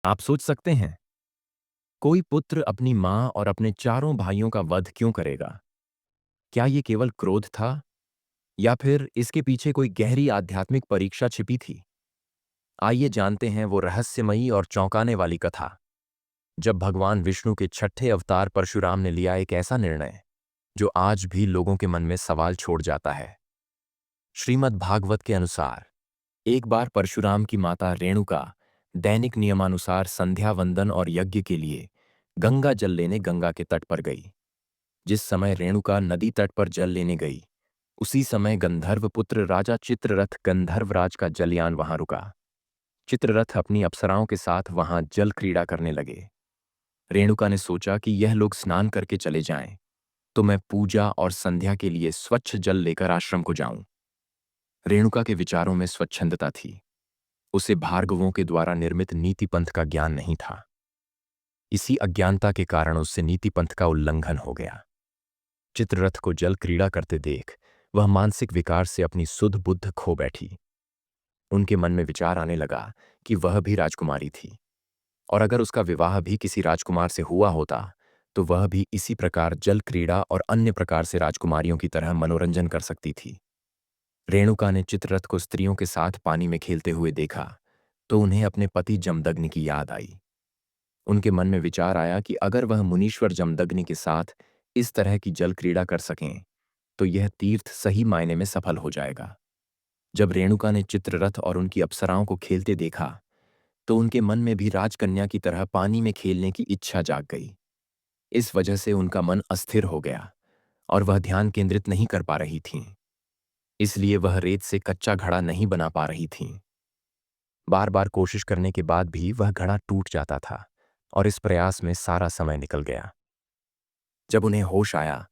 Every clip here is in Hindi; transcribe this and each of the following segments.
आप सोच सकते हैं, कोई पुत्र अपनी मां और अपने चारों भाइयों का वध क्यों करेगा? क्या ये केवल क्रोध था या फिर इसके पीछे कोई गहरी आध्यात्मिक परीक्षा छिपी थी? आइए जानते हैं वो रहस्यमयी और चौंकाने वाली कथा, जब भगवान विष्णु के छठे अवतार परशुराम ने लिया एक ऐसा निर्णय जो आज भी लोगों के मन में सवाल छोड़ जाता है। श्रीमद् भागवत के अनुसार एक बार परशुराम की माता रेणुका दैनिक नियमानुसार संध्या वंदन और यज्ञ के लिए गंगा जल लेने गंगा के तट पर गई। जिस समय रेणुका नदी तट पर जल लेने गई, उसी समय गंधर्व पुत्र राजा चित्ररथ गंधर्वराज का जलयान वहां रुका। चित्ररथ अपनी अप्सराओं के साथ वहां जल क्रीड़ा करने लगे। रेणुका ने सोचा कि यह लोग स्नान करके चले जाएं, तो मैं पूजा और संध्या के लिए स्वच्छ जल लेकर आश्रम को जाऊं। रेणुका के विचारों में स्वच्छंदता थी। उसे भार्गवों के द्वारा निर्मित नीति पंथ का ज्ञान नहीं था। इसी अज्ञानता के कारण उससे नीति पंथ का उल्लंघन हो गया। चित्ररथ को जल क्रीड़ा करते देख वह मानसिक विकार से अपनी सुध बुद्ध खो बैठी। उनके मन में विचार आने लगा कि वह भी राजकुमारी थी, और अगर उसका विवाह भी किसी राजकुमार से हुआ होता तो वह भी इसी प्रकार जल क्रीड़ा और अन्य प्रकार से राजकुमारियों की तरह मनोरंजन कर सकती थी। रेणुका ने चित्ररथ को स्त्रियों के साथ पानी में खेलते हुए देखा तो उन्हें अपने पति जमदग्नि की याद आई। उनके मन में विचार आया कि अगर वह मुनीश्वर जमदग्नि के साथ इस तरह की जल क्रीड़ा कर सकें तो यह तीर्थ सही मायने में सफल हो जाएगा। जब रेणुका ने चित्ररथ और उनकी अप्सराओं को खेलते देखा तो उनके मन में भी राजकन्या की तरह पानी में खेलने की इच्छा जाग गई। इस वजह से उनका मन अस्थिर हो गया और वह ध्यान केंद्रित नहीं कर पा रही थीं। इसलिए वह रेत से कच्चा घड़ा नहीं बना पा रही थीं। बार बार कोशिश करने के बाद भी वह घड़ा टूट जाता था और इस प्रयास में सारा समय निकल गया। जब उन्हें होश आया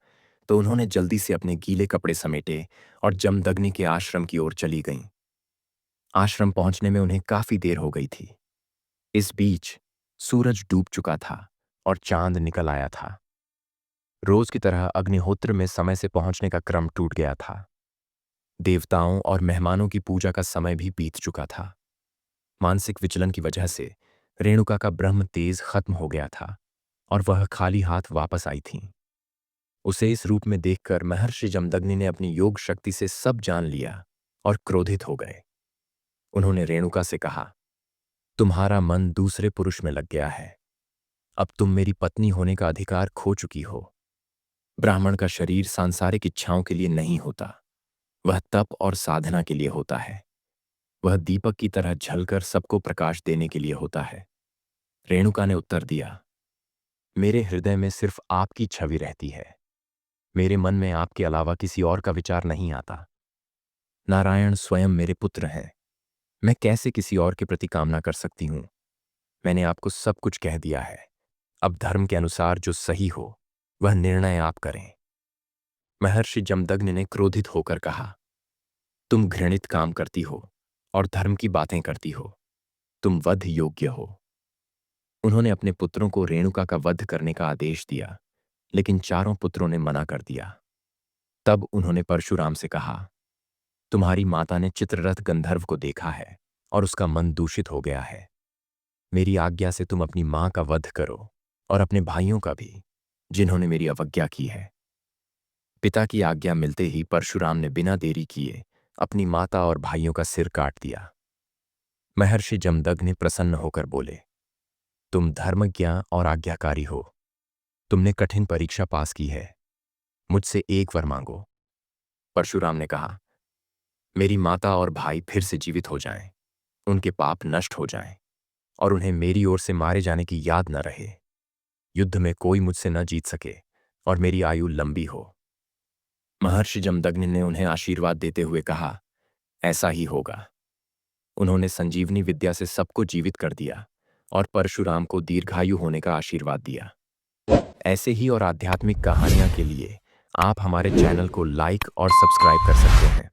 तो उन्होंने जल्दी से अपने गीले कपड़े समेटे और जमदग्नि के आश्रम की ओर चली गईं। आश्रम पहुंचने में उन्हें काफी देर हो गई थी। इस बीच सूरज डूब चुका था और चांद निकल आया था। रोज की तरह अग्निहोत्र में समय से पहुंचने का क्रम टूट गया था। देवताओं और मेहमानों की पूजा का समय भी बीत चुका था। मानसिक विचलन की वजह से रेणुका का ब्रह्म तेज खत्म हो गया था और वह खाली हाथ वापस आई थीं। उसे इस रूप में देखकर महर्षि जमदग्नि ने अपनी योग शक्ति से सब जान लिया और क्रोधित हो गए। उन्होंने रेणुका से कहा, तुम्हारा मन दूसरे पुरुष में लग गया है। अब तुम मेरी पत्नी होने का अधिकार खो चुकी हो। ब्राह्मण का शरीर सांसारिक इच्छाओं के लिए नहीं होता, वह तप और साधना के लिए होता है। वह दीपक की तरह झलकर सबको प्रकाश देने के लिए होता है। रेणुका ने उत्तर दिया, मेरे हृदय में सिर्फ आपकी छवि रहती है। मेरे मन में आपके अलावा किसी और का विचार नहीं आता। नारायण स्वयं मेरे पुत्र हैं। मैं कैसे किसी और के प्रति कामना कर सकती हूं? मैंने आपको सब कुछ कह दिया है। अब धर्म के अनुसार जो सही हो वह निर्णय आप करें। महर्षि जमदग्नि ने क्रोधित होकर कहा, तुम घृणित काम करती हो और धर्म की बातें करती हो। तुम वध योग्य हो। उन्होंने अपने पुत्रों को रेणुका का वध करने का आदेश दिया, लेकिन चारों पुत्रों ने मना कर दिया। तब उन्होंने परशुराम से कहा, तुम्हारी माता ने चित्ररथ गंधर्व को देखा है और उसका मन दूषित हो गया है। मेरी आज्ञा से तुम अपनी मां का वध करो और अपने भाइयों का भी, जिन्होंने मेरी अवज्ञा की है। पिता की आज्ञा मिलते ही परशुराम ने बिना देरी किए अपनी माता और भाइयों का सिर काट दिया। महर्षि जमदग्नि प्रसन्न होकर बोले, तुम धर्मज्ञ और आज्ञाकारी हो। तुमने कठिन परीक्षा पास की है। मुझसे एक वर मांगो। परशुराम ने कहा, मेरी माता और भाई फिर से जीवित हो जाएं, उनके पाप नष्ट हो जाएं और उन्हें मेरी ओर से मारे जाने की याद न रहे। युद्ध में कोई मुझसे न जीत सके और मेरी आयु लंबी हो। महर्षि जमदग्नि ने उन्हें आशीर्वाद देते हुए कहा, ऐसा ही होगा। उन्होंने संजीवनी विद्या से सबको जीवित कर दिया और परशुराम को दीर्घायु होने का आशीर्वाद दिया। ऐसे ही और आध्यात्मिक कहानियां के लिए आप हमारे चैनल को लाइक और सब्सक्राइब कर सकते हैं।